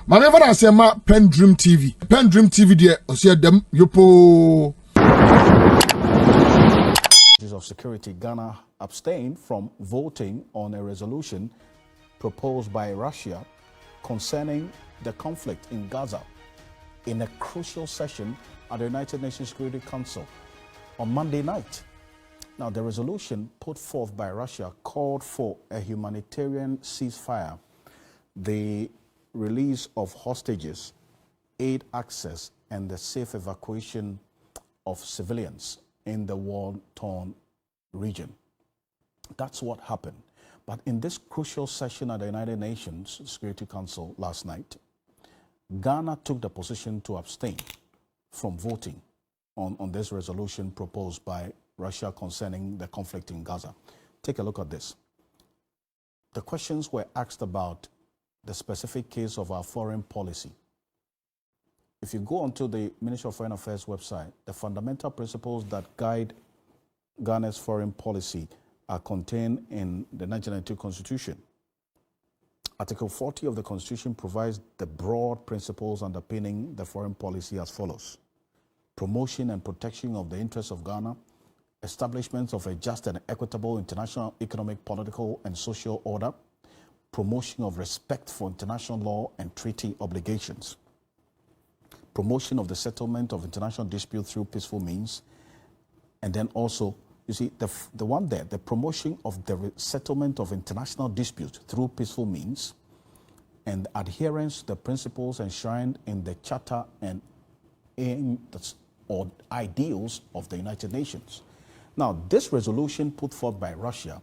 Maneva na sema PENDREAM TV. PENDREAM TV de osia dem yopo. Of Security, Ghana abstained from voting on a resolution proposed by Russia concerning the conflict in Gaza in a crucial session at the United Nations Security Council on Monday night. Now, the resolution put forth by Russia called for a humanitarian ceasefire, the release of hostages, aid access, and the safe evacuation of civilians in the war-torn region. That's what happened. But in this crucial session at the United Nations Security Council last night, Ghana took the position to abstain from voting on this resolution proposed by Russia concerning the conflict in Gaza. Take a look at this. The questions were asked about the specific case of our foreign policy. If you go onto the Ministry of Foreign Affairs website, the fundamental principles that guide Ghana's foreign policy are contained in the 1992 Constitution. Article 40 of the Constitution provides the broad principles underpinning the foreign policy as follows: promotion and protection of the interests of Ghana, establishment of a just and equitable international economic, political, and social order, promotion of respect for international law and treaty obligations, promotion of the settlement of international dispute through peaceful means, and then also, you see, the one there, the promotion of the settlement of international disputes through peaceful means, and adherence to the principles enshrined in the Charter and or ideals of the United Nations. Now, this resolution put forth by Russia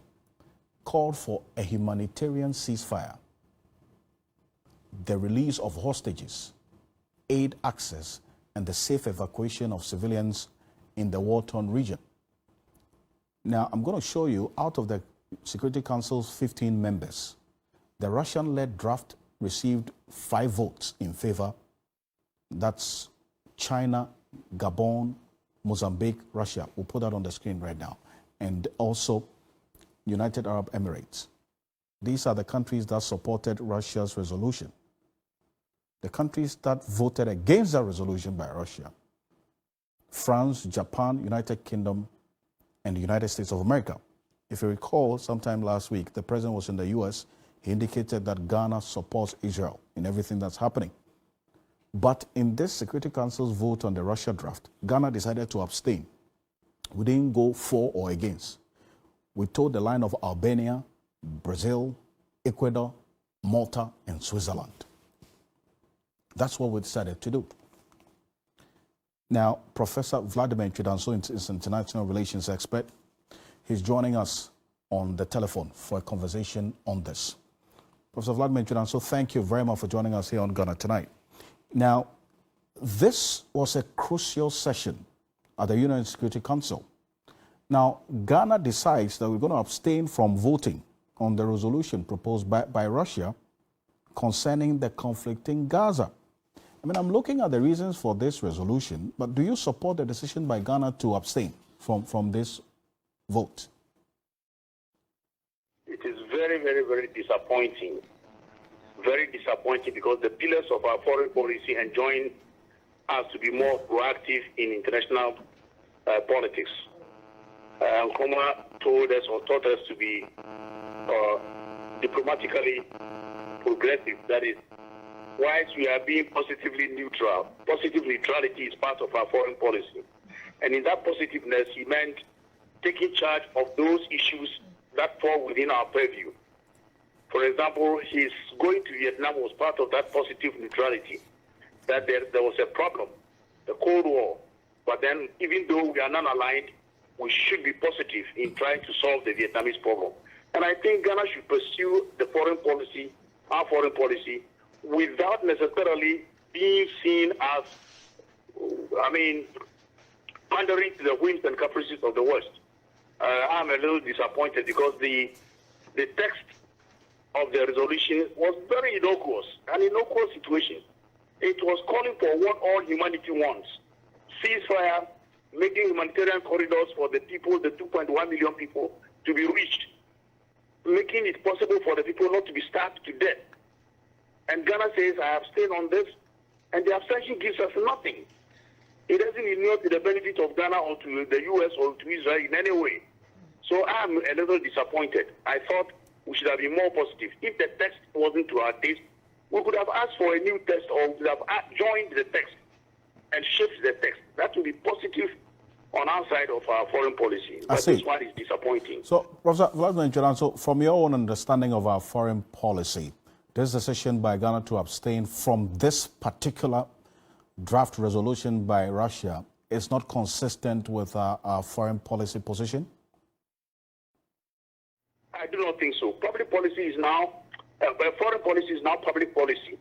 called for a humanitarian ceasefire, the release of hostages, aid access, and the safe evacuation of civilians in the war-torn region. Now, I'm going to show you, out of the Security Council's 15 members, the Russian-led draft received 5 votes in favor. That's China, Gabon, Mozambique, Russia. We'll put that on the screen right now. And also United Arab Emirates. These are the countries that supported Russia's resolution. The countries that voted against that resolution by Russia: France, Japan, United Kingdom, and the United States of America. If you recall, sometime last week, the president was in the U.S. He indicated that Ghana supports Israel in everything that's happening. But in this Security Council's vote on the Russia draft, Ghana decided to abstain. We didn't go for or against. We toed the line of Albania, Brazil, Ecuador, Malta, and Switzerland. That's what we decided to do. Now, Professor Vladimir Chidanso is an international relations expert. He's joining us on the telephone for a conversation on this. Professor Vladimir Chidanso, thank you very much for joining us here on Ghana Tonight. Now, this was a crucial session at the UN Security Council. Now, Ghana decides that we're going to abstain from voting on the resolution proposed by Russia concerning the conflict in Gaza. I mean, I'm looking at the reasons for this resolution, but do you support the decision by Ghana to abstain from this vote? It is very, very, very disappointing. Very disappointing, because the pillars of our foreign policy enjoin us to be more proactive in international politics. Nkrumah told us or taught us to be diplomatically progressive. That is, whilst we are being positively neutral, positive neutrality is part of our foreign policy. And in that positiveness, he meant taking charge of those issues that fall within our purview. For example, his going to Vietnam was part of that positive neutrality, that there was a problem, the Cold War. But then, even though we are non-aligned, we should be positive in trying to solve the Vietnamese problem. And I think Ghana should pursue the foreign policy, our foreign policy, without necessarily being seen as, pandering to the whims and caprices of the West. I'm a little disappointed because the text of the resolution was very innocuous, an innocuous situation. It was calling for what all humanity wants: ceasefire, making humanitarian corridors for the people, the 2.1 million people, to be reached, making it possible for the people not to be starved to death, And Ghana says, I abstain on this, and the abstention gives us nothing. It doesn't inure to the benefit of Ghana or to the U.S. or to Israel in any way. So I'm a little disappointed. I thought we should have been more positive. If the text wasn't to our taste, we could have asked for a new text, or we could have joined the text and shaped the text. That would be positive on our side of our foreign policy. But this one is disappointing. So, Professor Vladimir, so from your own understanding of our foreign policy, this decision by Ghana to abstain from this particular draft resolution by Russia is not consistent with our foreign policy position? I do not think so. Public policy is now, foreign policy is now public policy.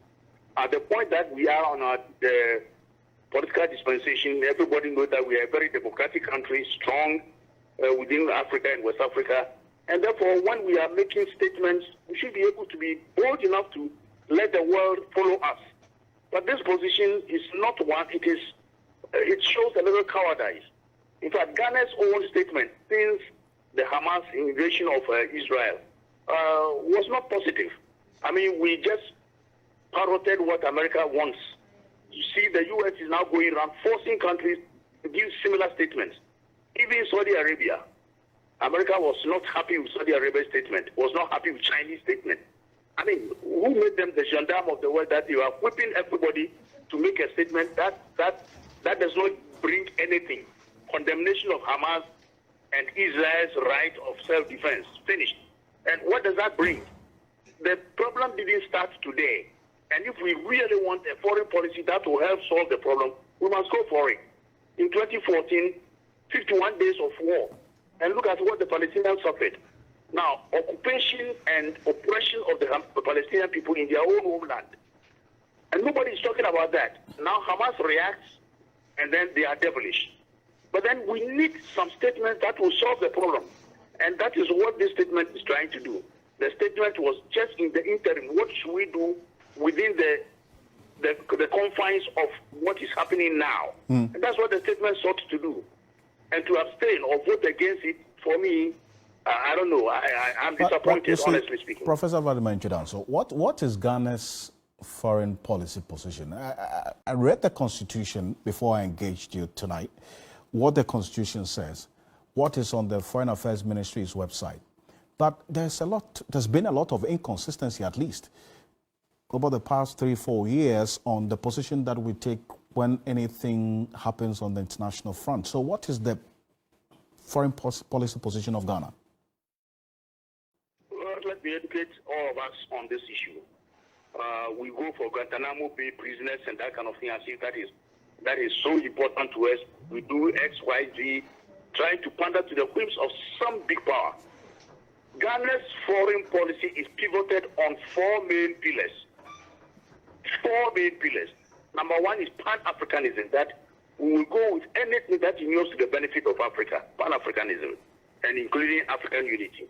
At the point that we are on the political dispensation, everybody knows that we are a very democratic country, strong within Africa and West Africa. And therefore, when we are making statements, we should be able to be bold enough to let the world follow us. But this position is not one, it shows a little cowardice. In fact, Ghana's own statement since the Hamas invasion of Israel was not positive. I mean, we just parroted what America wants. You see, the U.S. is now going around forcing countries to give similar statements. Even Saudi Arabia, America was not happy with Saudi Arabia's statement, was not happy with Chinese statement. I mean, who made them the gendarme of the world that you are whipping everybody to make a statement that does not bring anything? Condemnation of Hamas and Israel's right of self-defense. Finished. And what does that bring? The problem didn't start today. And if we really want a foreign policy that will help solve the problem, we must go for it. In 2014, 51 days of war. And look at what the Palestinians suffered. Now, occupation and oppression of the Palestinian people in their own homeland. And nobody is talking about that. Now Hamas reacts, and then they are devilish. But then we need some statements that will solve the problem. And that is what this statement is trying to do. The statement was just in the interim. What should we do within the confines of what is happening now? And that's what the statement sought to do. And to abstain or vote against it, for me, I don't know. I'm disappointed, honestly speaking. Professor Vladimir Nchudan, so what is Ghana's foreign policy position? I read the Constitution before I engaged you tonight. What the Constitution says, what is on the Foreign Affairs Ministry's website. But there's been a lot of inconsistency, at least, over the past 3-4 years on the position that we take when anything happens on the international front. So what is the foreign policy position of Ghana? Well, let me educate all of us on this issue. We go for Guantanamo Bay prisoners and that kind of thing. I see that is so important to us. We do X, Y, Z, trying to pander to the whims of some big power. Ghana's foreign policy is pivoted on 4 main pillars. 4 main pillars. Number 1 is Pan-Africanism, that we will go with anything that inures to the benefit of Africa, Pan-Africanism, and including African unity.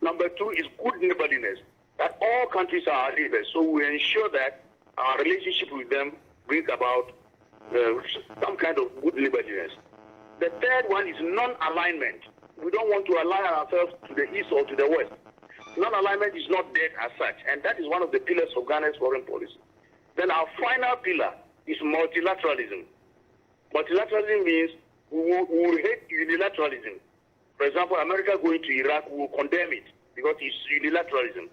Number 2 is good neighborliness, that all countries are our neighbors, so we ensure that our relationship with them brings about some kind of good neighborliness. The third one is non-alignment. We don't want to align ourselves to the east or to the west. Non-alignment is not dead as such, and that is one of the pillars of Ghana's foreign policy. Then our final pillar is multilateralism. Multilateralism means we will hate unilateralism. For example, America going to Iraq, we will condemn it because it's unilateralism.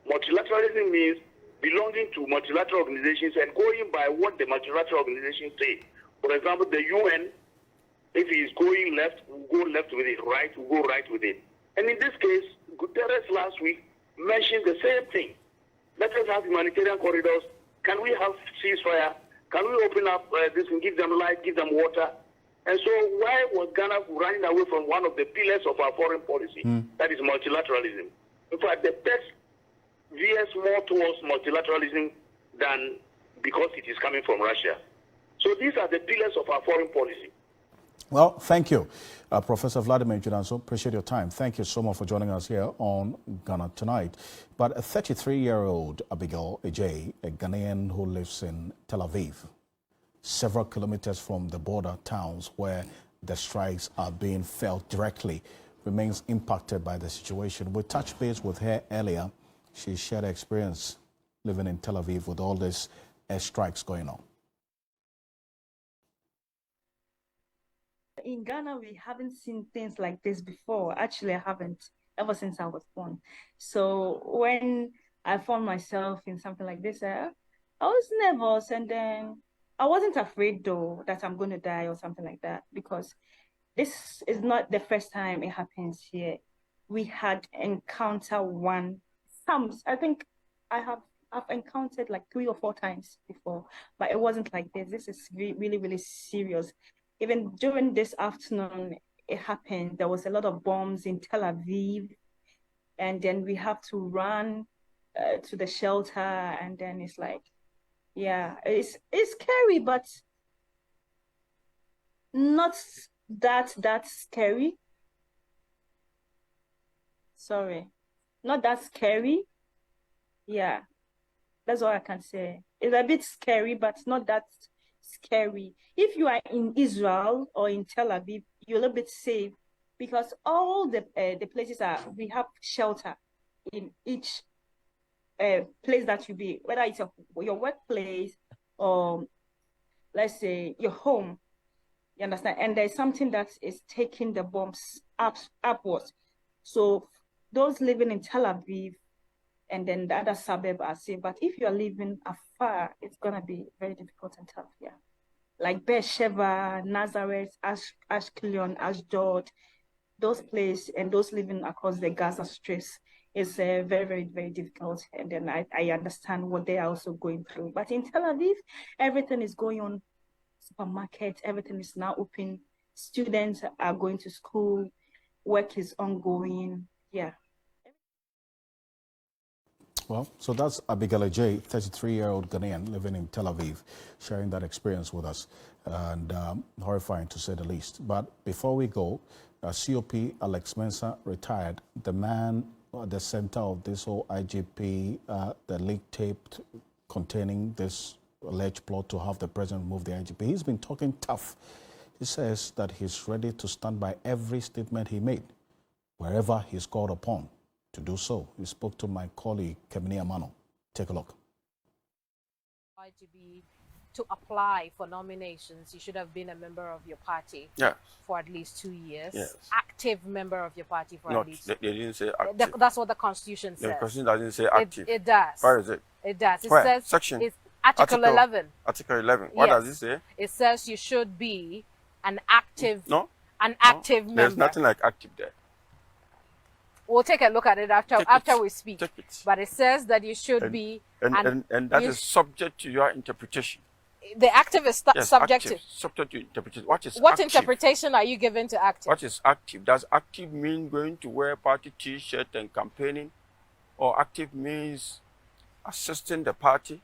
Multilateralism means belonging to multilateral organizations and going by what the multilateral organizations say. For example, the UN, if it is going left, we'll go left with it, right, we'll go right with it. And in this case, Guterres last week mentioned the same thing. Let us have humanitarian corridors. Can we have ceasefire? Can we open up this and give them light, give them water? And so why was Ghana running away from one of the pillars of our foreign policy? That is multilateralism. In fact, the text veers more towards multilateralism than because it is coming from Russia. So these are the pillars of our foreign policy. Well, thank you, Professor Vladimir Nchudan. So appreciate your time. Thank you so much for joining us here on Ghana Tonight. But a 33-year-old Abigail Ejay, a Ghanaian who lives in Tel Aviv, several kilometers from the border towns where the strikes are being felt directly, remains impacted by the situation. We touched base with her earlier. She shared her experience living in Tel Aviv with all these airstrikes going on? In Ghana, we haven't seen things like this before. Actually, I haven't, ever since I was born. So when I found myself in something like this, I was nervous, and then I wasn't afraid though that I'm going to die or something like that, because this is not the first time it happens here. We had encountered I think I've encountered like 3 or 4 times before, but it wasn't like this. This is really, really serious. Even during this afternoon, it happened. There was a lot of bombs in Tel Aviv, and then we have to run to the shelter, and then it's like, yeah, it's scary, but not that scary. Sorry, not that scary. Yeah, that's all I can say. It's a bit scary, but not that scary. If you are in Israel or in Tel Aviv, you're a little bit safe, because all the places we have shelter in each place that you be, whether it's your workplace or let's say your home. You understand? And there's something that is taking the bombs upwards. So those living in Tel Aviv and then the other suburb are safe. But if you're living afar, it's gonna be very difficult and tough. Yeah, like Beersheba, Nazareth, Ashkelon, Ashdod, those places, and those living across the Gaza Strip is very difficult. And then I understand what they are also going through. But in Tel Aviv, everything is going on. Supermarket, everything is now open. Students are going to school. Work is ongoing. Yeah. Well, so that's Abigail J, 33-year-old Ghanaian living in Tel Aviv, sharing that experience with us, and horrifying to say the least. But before we go, COP Alex Mensah retired. The man at the center of this whole IGP, the leaked tape containing this alleged plot to have the president remove the IGP. He's been talking tough. He says that he's ready to stand by every statement he made, wherever he's called upon to do so. He spoke to my colleague, Kemini Amano. Take a look. IGP, to apply for nominations, you should have been a member of your party for at least 2 years. Yes. Active member of your party for at least. They didn't say active. That's what the Constitution says. The Constitution doesn't say active. It does. Where is it? It does. It Where? says Section? It's Article 11. Article 11. What does it say? It says you should be an active member. There's nothing like active there. We'll take a look at it after we speak. Take it. But it says that you should be... And that is subject to your interpretation. The active is subjective. Active, subject to interpretation. What interpretation are you giving to active? What is active? Does active mean going to wear party T-shirt and campaigning? Or active means assisting the party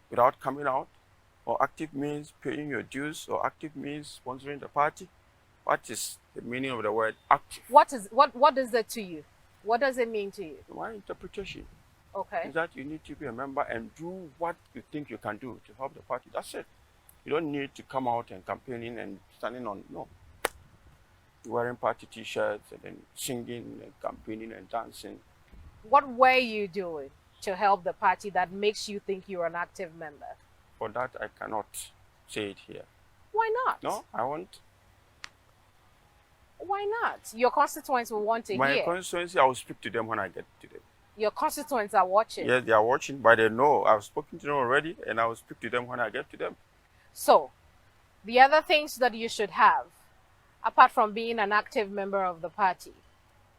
without coming out? Or active means paying your dues? Or active means sponsoring the party? What is the meaning of the word active? What is it to you? What does it mean to you? My interpretation is that you need to be a member and do what you think you can do to help the party. That's it. You don't need to come out and campaigning and standing on, no. Wearing party T-shirts and then singing and campaigning and dancing. What were you doing to help the party that makes you think you're an active member? For that, I cannot say it here. Why not? No, I won't. Why not? Your constituents will want to hear. My constituency, I will speak to them when I get to them. Your constituents are watching. Yes, they are watching, but they know I've spoken to them already, and I will speak to them when I get to them. So, the other things that you should have, apart from being an active member of the party,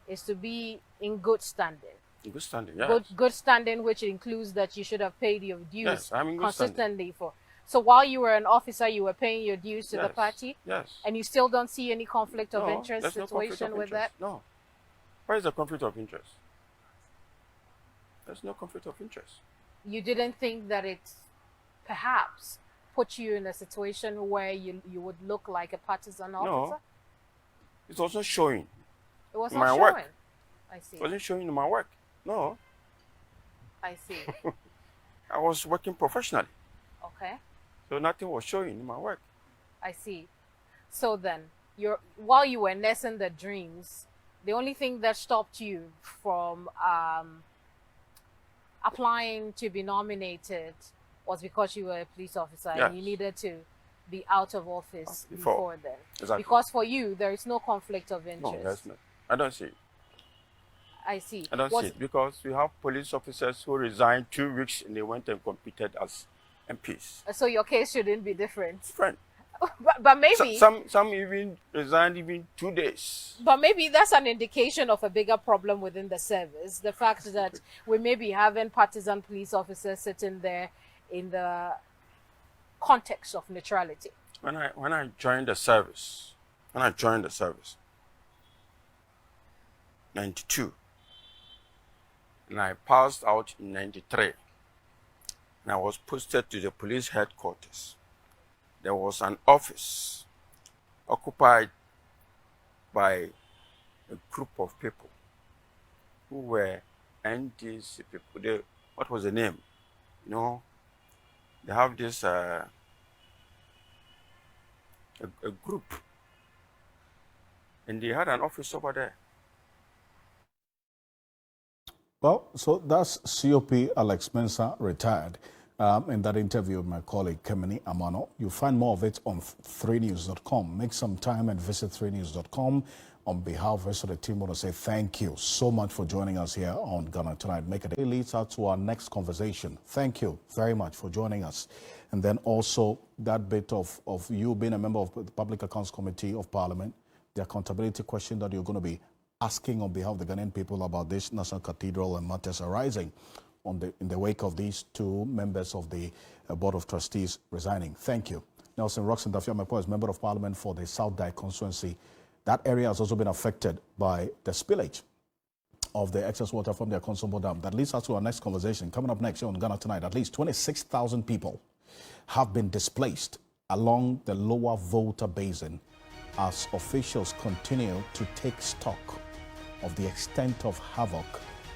is to be in good standing. In good standing, yes. Good standing, which includes that you should have paid your dues consistently standing. for. So while you were an officer, you were paying your dues to the party? Yes. And you still don't see any conflict of interest situation with that? No. Where is the conflict of interest? There's no conflict of interest. You didn't think that it perhaps put you in a situation where you would look like a partisan officer? No. It's also showing. It was in not my showing. Work. I see. It wasn't showing in my work. No. I see. I was working professionally. Okay. So nothing was showing in my work. I see. So then, while you were nursing the dreams, the only thing that stopped you from applying to be nominated was because you were a police officer Yes. and you needed to be out of office before then. Exactly. Because for you, there is no conflict of interest. No, there's not. I don't see it. I see. I don't see it because we have police officers who resigned 2 weeks and they went and competed as MPs. So your case shouldn't be different. Friend. But maybe Some even resigned even 2 days. But maybe that's an indication of a bigger problem within the service. The fact that we may be having partisan police officers sitting there in the context of neutrality. When I joined the service, 92, and I passed out in 93, and I was posted to the police headquarters. There was an office occupied by a group of people who were NDC people. What was the name? You know, they have this a group, and they had an office over there. Well, so that's COP Alex Spencer, retired. In that interview with my colleague Kemini Amano. You'll find more of it on 3news.com. Make some time and visit 3news.com. On behalf of the rest of the team, I want to say thank you so much for joining us here on Ghana Tonight. It leads us to our next conversation. Thank you very much for joining us. And then also that bit of you being a member of the Public Accounts Committee of Parliament, the accountability question that you're going to be asking on behalf of the Ghanaian people about this National Cathedral and matters arising in the wake of these 2 members of the Board of Trustees resigning. Thank you. Nelson Roxon Dafiamepo is Member of Parliament for the South Dike constituency. That area has also been affected by the spillage of the excess water from their Konsombo Dam. That leads us to our next conversation. Coming up next here on Ghana Tonight, at least 26,000 people have been displaced along the lower Volta Basin as officials continue to take stock of the extent of havoc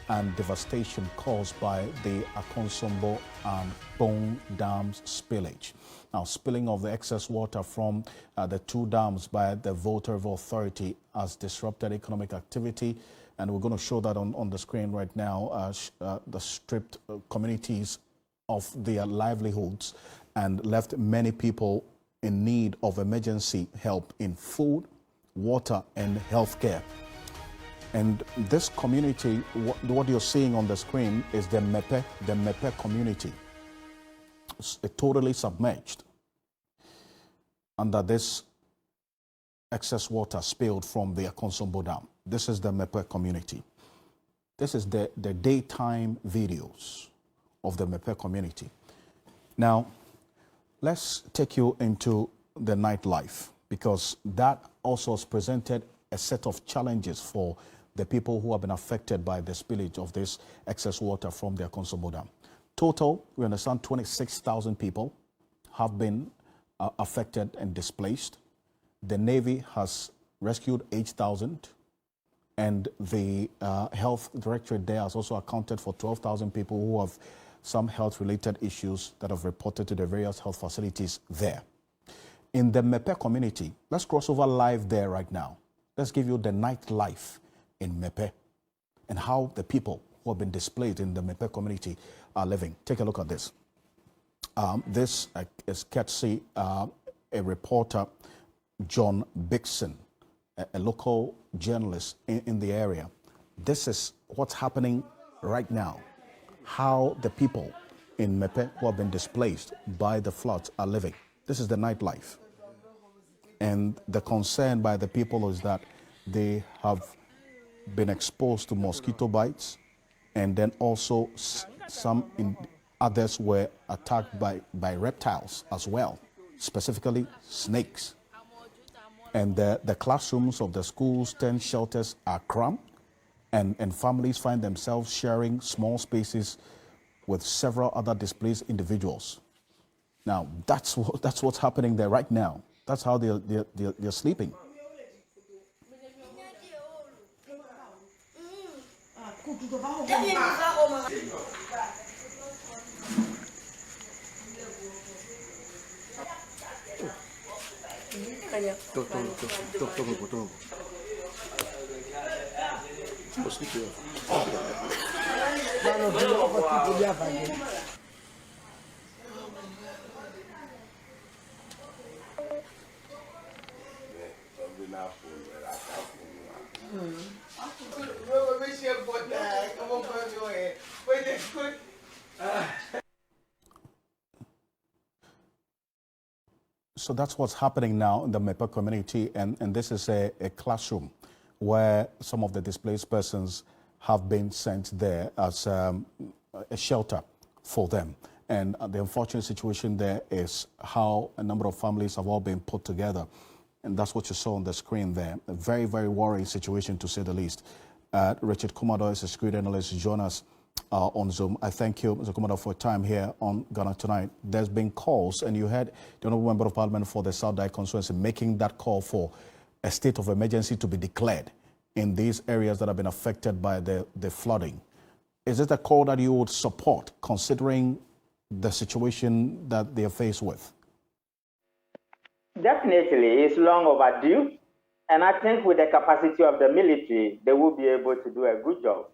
and devastation caused by the Akonsombo and Bone Dams spillage. Now, spilling of the excess water from the 2 dams by the Volta River Authority has disrupted economic activity, and we're going to show that on the screen right now, the stripped communities of their livelihoods and left many people in need of emergency help in food, water, and healthcare. And this community, what you're seeing on the screen is the Mepe community. It's totally submerged under this excess water spilled from the Akonsombo Dam. This is the Mepe community. This is the daytime videos of the Mepe community. Now, let's take you into the nightlife, because that also has presented a set of challenges for the people who have been affected by the spillage of this excess water from their Konsombo Dam. Total, we understand 26,000 people have been affected and displaced. The Navy has rescued 8,000, and the Health Directorate there has also accounted for 12,000 people who have some health-related issues that have reported to the various health facilities there. In the Mepe community, let's cross over live there right now. Let's give you the nightlife in Mepe and how the people who have been displaced in the Mepe community are living. Take a look at this. This is courtesy a reporter, John Bixson, a local journalist in the area. This is what's happening right now, how the people in Mepe who have been displaced by the floods are living. This is the nightlife. And the concern by the people is that they have been exposed to mosquito bites, and then also others were attacked by reptiles as well, specifically snakes. And the classrooms of the schools, tent shelters are cramped, and families find themselves sharing small spaces with several other displaced individuals. Now, that's what's happening there right now. That's how they're sleeping. So that's what's happening now in the Mepa community, and this is a classroom where some of the displaced persons have been sent there as a shelter for them. And the unfortunate situation there is how a number of families have all been put together. And that's what you saw on the screen there. A very, very worrying situation, to say the least. Richard Kumado is a security analyst. Join us on Zoom. I thank you, Mr. Kumado, for your time here on Ghana Tonight. There's been calls, and you had the Honourable Member of Parliament for the South Dike constituency making that call for a state of emergency to be declared in these areas that have been affected by the flooding. Is it a call that you would support, considering the situation that they are faced with? Definitely, it's long overdue. And I think with the capacity of the military, they will be able to do a good job.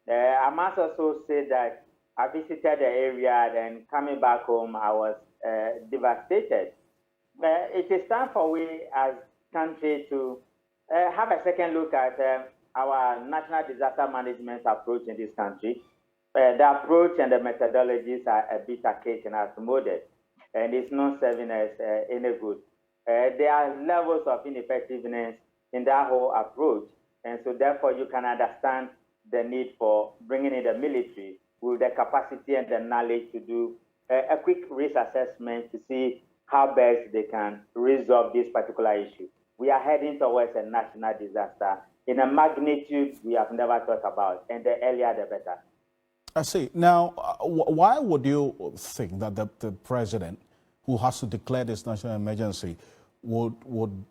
I must also say that I visited the area, and coming back home, I was devastated. It is time for we as country to have a second look at our national disaster management approach in this country. The approach and the methodologies are a bit archaic and outmoded, and it's not serving us any good. There are levels of ineffectiveness in that whole approach, and so therefore you can understand the need for bringing in the military with the capacity and the knowledge to do a quick risk assessment to see how best they can resolve this particular issue. We are heading towards a national disaster in a magnitude we have never thought about, and the earlier the better. I see. Now, why would you think that the president, who has to declare this national emergency, would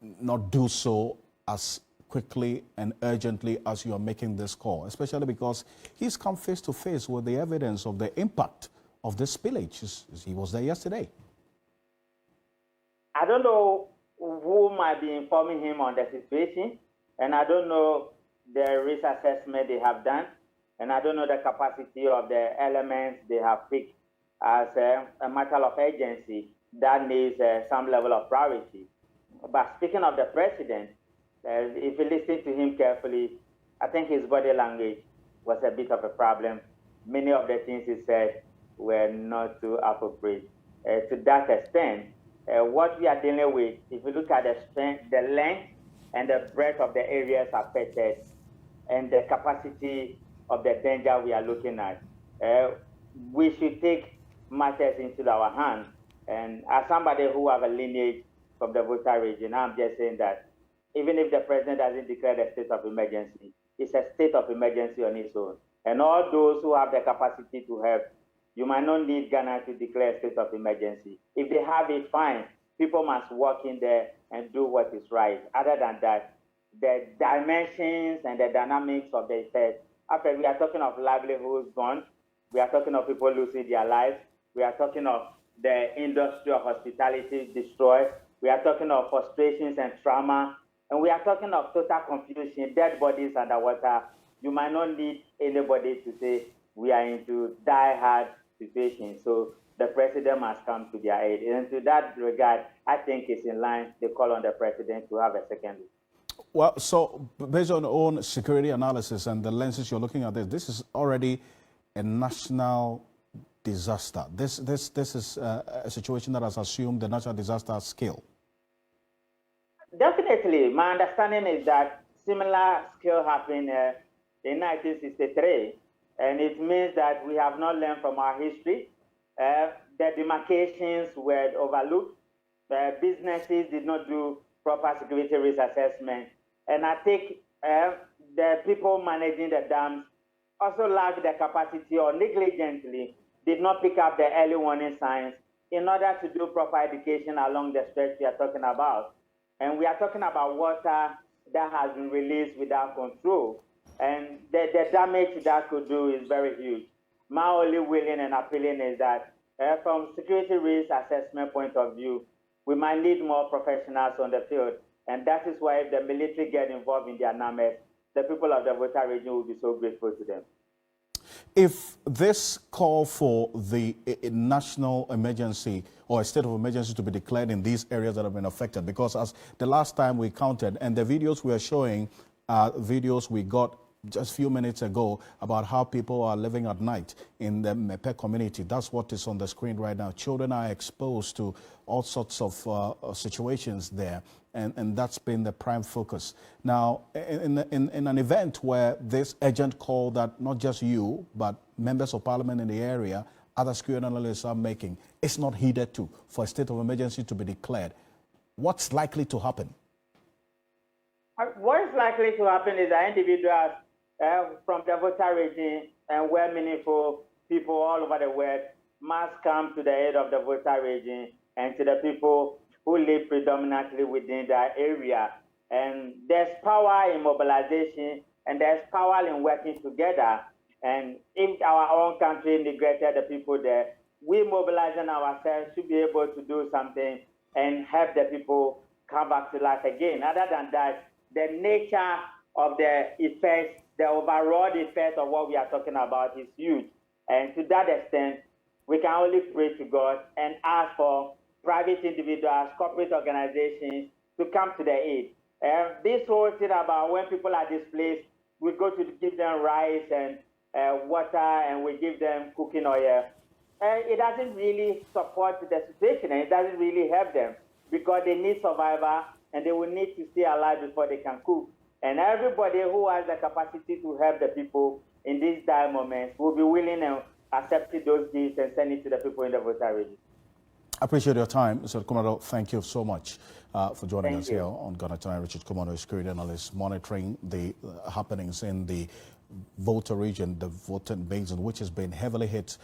not do so as quickly and urgently as you are making this call, especially because he's come face to face with the evidence of the impact of this spillage? He was there yesterday. I don't know who might be informing him on the situation, and I don't know the risk assessment they have done, and I don't know the capacity of the elements they have picked as a matter of urgency that needs some level of priority. But speaking of the president, if you listen to him carefully, I think his body language was a bit of a problem. Many of the things he said were not too appropriate. To that extent, what we are dealing with, if you look at the strength, the length and the breadth of the areas affected and the capacity of the danger we are looking at, we should take matters into our hands. And as somebody who have a lineage from the Volta region, I'm just saying that even if the president doesn't declare a state of emergency, it's a state of emergency on its own. And all those who have the capacity to help, you might not need Ghana to declare a state of emergency. If they have it, fine. People must walk in there and do what is right. Other than that, the dimensions and the dynamics of the effect, after we are talking of livelihoods gone, we are talking of people losing their lives, we are talking of the industry of hospitality destroyed, we are talking of frustrations and trauma, and we are talking of total confusion, dead bodies underwater. You might not need anybody to say we are into die-hard situations. So the president must come to their aid. And to that regard, I think it's in line, they call on the president to have a second look. Well, so based on your own security analysis and the lenses you're looking at this is already a national disaster. This is a situation that has assumed the natural disaster scale. Definitely. My understanding is that similar scale happened in 1963, and it means that we have not learned from our history. The demarcations were overlooked. Businesses did not do proper security risk assessment. And I think the people managing the dams also lacked the capacity or negligently did not pick up the early warning signs in order to do proper education along the stretch we are talking about. And we are talking about water that has been released without control. And the damage that could do is very huge. My only willing and appealing is that from security risk assessment point of view, we might need more professionals on the field. And that is why if the military get involved in their numbers, the people of the Volta region will be so grateful to them. If this call for the national emergency or a state of emergency to be declared in these areas that have been affected, because as the last time we counted, and the videos we are showing are videos we got just a few minutes ago about how people are living at night in the Mepe community. That's what is on the screen right now. Children are exposed to all sorts of situations there, and that's been the prime focus. Now, in an event where this urgent call that not just you, but members of parliament in the area, other security analysts are making, it's not heeded to for a state of emergency to be declared. What's likely to happen? What is likely to happen is that individuals from the voter region and well-meaningful people all over the world must come to the aid of the voter region and to the people who live predominantly within that area. And there's power in mobilization, and there's power in working together. And if our own country neglected the people there, we mobilizing ourselves should be able to do something and help the people come back to life again. Other than that, the nature of the effects, the overall effect of what we are talking about is huge. And to that extent, we can only pray to God and ask for private individuals, corporate organizations to come to their aid. This whole thing about when people are displaced, we go to give them rice and water, and we give them cooking oil. It doesn't really support the situation, and it doesn't really help them because they need survival and they will need to stay alive before they can cook. And everybody who has the capacity to help the people in these dire moments will be willing and accepting those gifts and send it to the people in the voter region. I appreciate your time, Mr. Kumado. Thank you so much for joining us here on Ghana Tonight. Richard Kumado, a security analyst, monitoring the happenings in the voter region, the voting basin, which has been heavily hit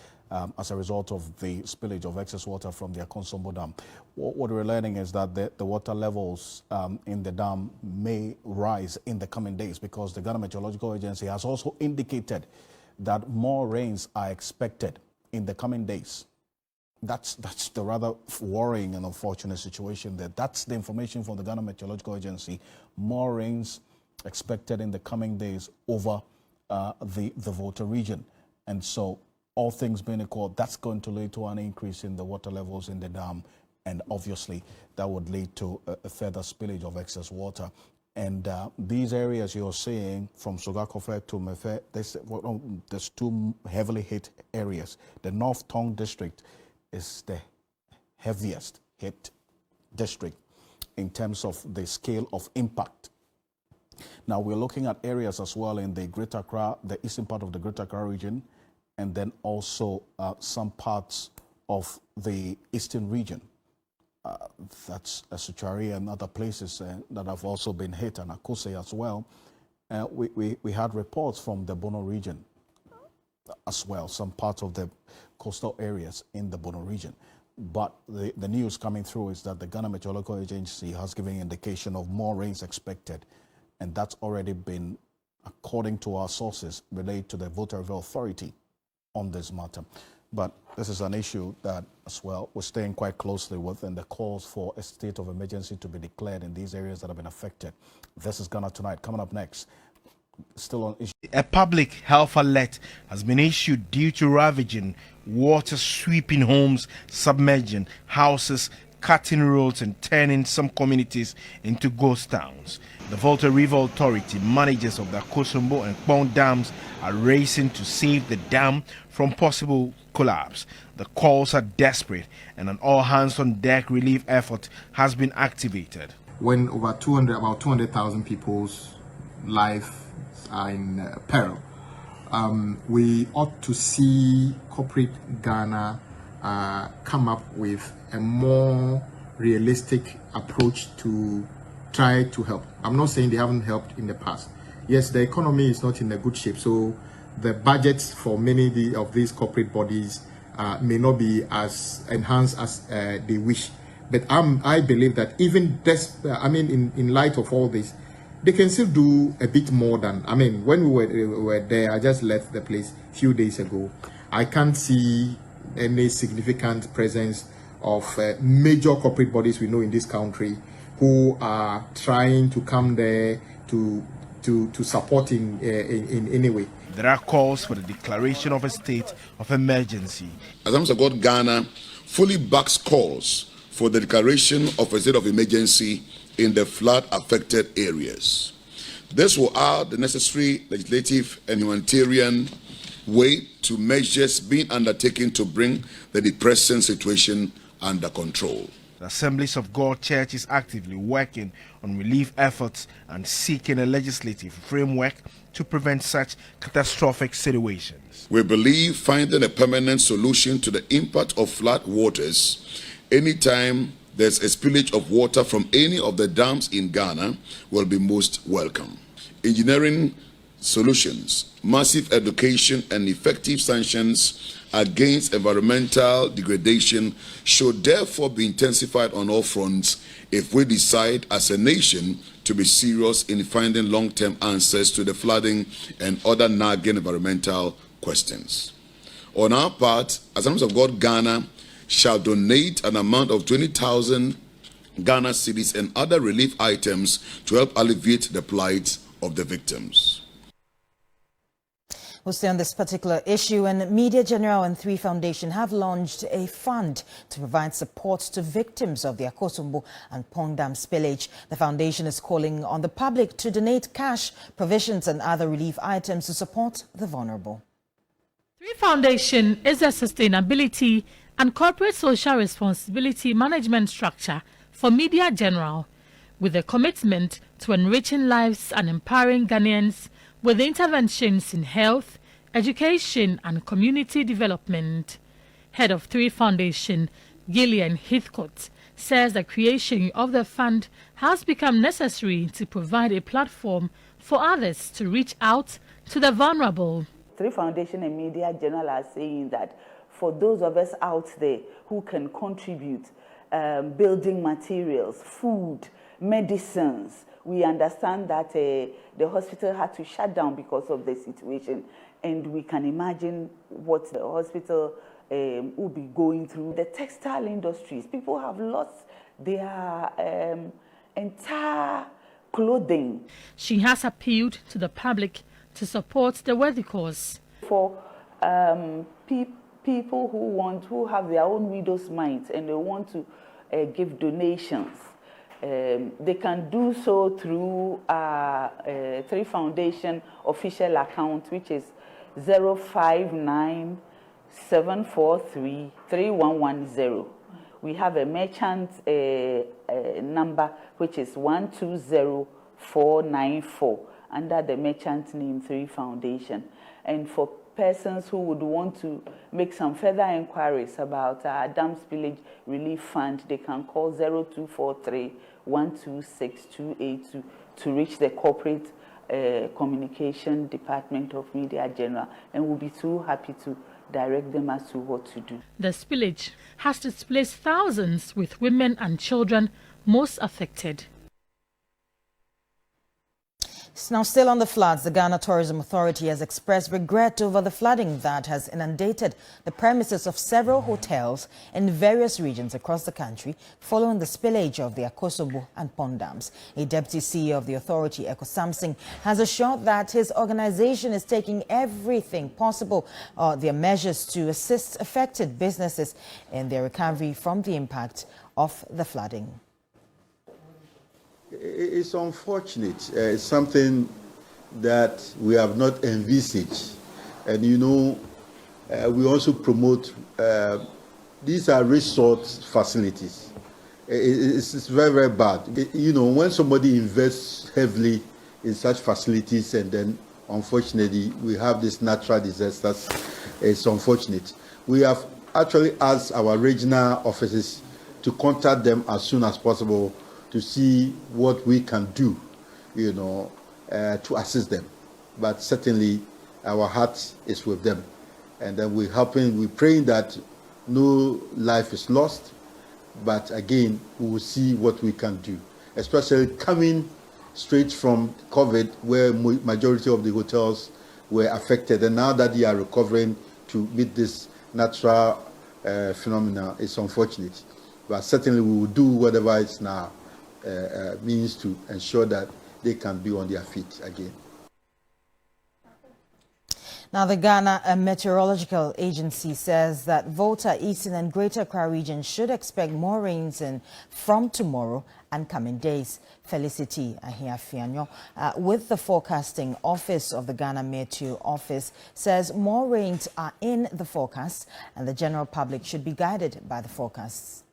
as a result of the spillage of excess water from the Akonsombo Dam. What we're learning is that the water levels in the dam may rise in the coming days because the Ghana Meteorological Agency has also indicated that more rains are expected in the coming days. That's the rather worrying and unfortunate situation there. That's the information from the Ghana Meteorological Agency. More rains expected in the coming days over the voter region. And so all things being equal, that's going to lead to an increase in the water levels in the dam. And obviously that would lead to a further spillage of excess water. And these areas you're seeing from Sogakofe to Mefe, there's two heavily hit areas. The North Tong district is the heaviest hit district in terms of the scale of impact. Now we're looking at areas as well in the Greater Accra, the eastern part of the Greater Accra region, and then also some parts of the eastern region. That's Suchari and other places that have also been hit, and Akose as well. We had reports from the Bono region as well, some parts of the coastal areas in the Bono region. But the news coming through is that the Ghana Meteorological Agency has given indication of more rains expected, and that's already been, according to our sources, relayed to the Voter Review Authority on this matter. But this is an issue that, as well, we're staying quite closely with, and the calls for a state of emergency to be declared in these areas that have been affected. This is Ghana Tonight. Coming up next, still on issue. A public health alert has been issued due to ravaging water sweeping homes, submerging houses, cutting roads, and turning some communities into ghost towns. The Volta River Authority, managers of the Akosombo and Kpong dams, are racing to save the dam from possible collapse. The calls are desperate, and an all-hands-on-deck relief effort has been activated. When about 200,000 people's lives are in peril, we ought to see corporate Ghana come up with a more realistic approach to try to help. I'm not saying they haven't helped in the past. Yes, the economy is not in a good shape, so the budgets for many of these corporate bodies may not be as enhanced as they wish. But I believe that even this, in light of all this, they can still do a bit more than, when we were there, I just left the place a few days ago. I can't see any significant presence of major corporate bodies we know in this country who are trying to come there to support in any way. There are calls for the declaration of a state of emergency. Assemblies of God Ghana fully backs calls for the declaration of a state of emergency in the flood-affected areas. This will add the necessary legislative and humanitarian weight to measures being undertaken to bring the depressing situation under control. The Assemblies of God Church is actively working on relief efforts and seeking a legislative framework to prevent such catastrophic situations. We believe finding a permanent solution to the impact of flood waters anytime there's a spillage of water from any of the dams in Ghana will be most welcome. Engineering solutions, massive education, and effective sanctions against environmental degradation should therefore be intensified on all fronts if we decide as a nation to be serious in finding long-term answers to the flooding and other nagging environmental questions. On our part, Assemblies of God Ghana shall donate an amount of 20,000 Ghana cedis and other relief items to help alleviate the plight of the victims. We'll stay on this particular issue, and Media General and 3 Foundation have launched a fund to provide support to victims of the Akosombo and Pondam spillage. The foundation is calling on the public to donate cash, provisions and other relief items to support the vulnerable. 3 Foundation is a sustainability and corporate social responsibility management structure for Media General, with a commitment to enriching lives and empowering Ghanaians with interventions in health, education and community development. Head of 3 Foundation, Gillian Heathcote, says the creation of the fund has become necessary to provide a platform for others to reach out to the vulnerable. 3 Foundation and Media General are saying that for those of us out there who can contribute building materials, food, medicines, we understand that the hospital had to shut down because of the situation, and we can imagine what the hospital will be going through. The textile industries, people have lost their entire clothing. She has appealed to the public to support the worthy cause. For people who have their own widow's mites and they want to give donations, they can do so through 3 Foundation official account, which is 059-743-3110. We have a merchant number, which is 120494, under the merchant name 3 Foundation. And for persons who would want to make some further inquiries about our dam spillage relief fund, they can call 0243-126-282 to reach the corporate communication department of Media General, and we'll be too happy to direct them as to what to do. The spillage has displaced thousands, with women and children most affected. Now, still on the floods, the Ghana Tourism Authority has expressed regret over the flooding that has inundated the premises of several hotels in various regions across the country following the spillage of the Akosombo and Pond dams. A deputy CEO of the authority, Eko Samsing, has assured that his organization is taking everything possible, their measures to assist affected businesses in their recovery from the impact of the flooding. It's unfortunate. It's something that we have not envisaged. And, you know, we also promote, these are resort facilities. It's very, very bad. You know, when somebody invests heavily in such facilities and then, unfortunately, we have these natural disasters, it's unfortunate. We have actually asked our regional offices to contact them as soon as possible to see what we can do, you know, to assist them. But certainly our heart is with them. And then we're praying that no life is lost, but again, we will see what we can do, especially coming straight from COVID, where majority of the hotels were affected. And now that they are recovering to meet this natural phenomena, it's unfortunate. But certainly we will do whatever is now means to ensure that they can be on their feet again. Now, the Ghana Meteorological Agency says that Volta, Eastern and Greater Accra regions should expect more rains from tomorrow and coming days. Felicity Ahiafianyo with the Forecasting Office of the Ghana Meteo Office says more rains are in the forecast and the general public should be guided by the forecasts.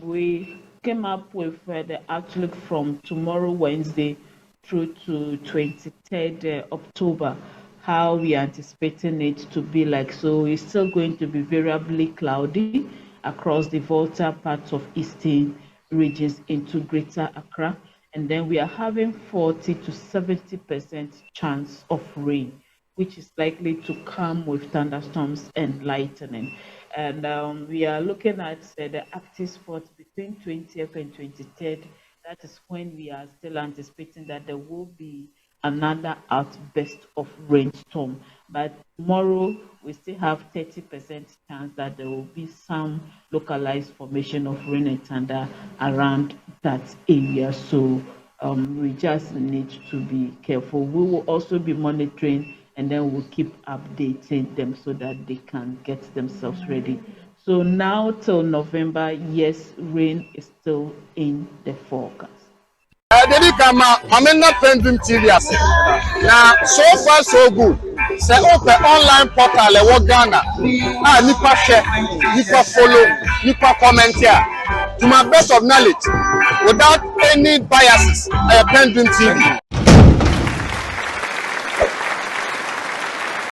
We came up with the outlook from tomorrow, Wednesday, through to 23rd October. How we are anticipating it to be like. So it's still going to be variably cloudy across the Volta parts of eastern regions into Greater Accra, and then we are having 40 to 70% chance of rain, which is likely to come with thunderstorms and lightning. And we are looking at the active spots between 20th and 23rd. That is when we are still anticipating that there will be another outburst of rainstorm. But tomorrow we still have 30% chance that there will be some localized formation of rain and thunder around that area. So we just need to be careful. We will also be monitoring and then we'll keep updating them so that they can get themselves ready. So now till November, yes, rain is still in the forecast. PENDREAM TV now, so far so good. Say open online portal e Ghana. Nipa share, nipa follow, nipa comment here. To my best of knowledge, without any biases, PENDREAM TV.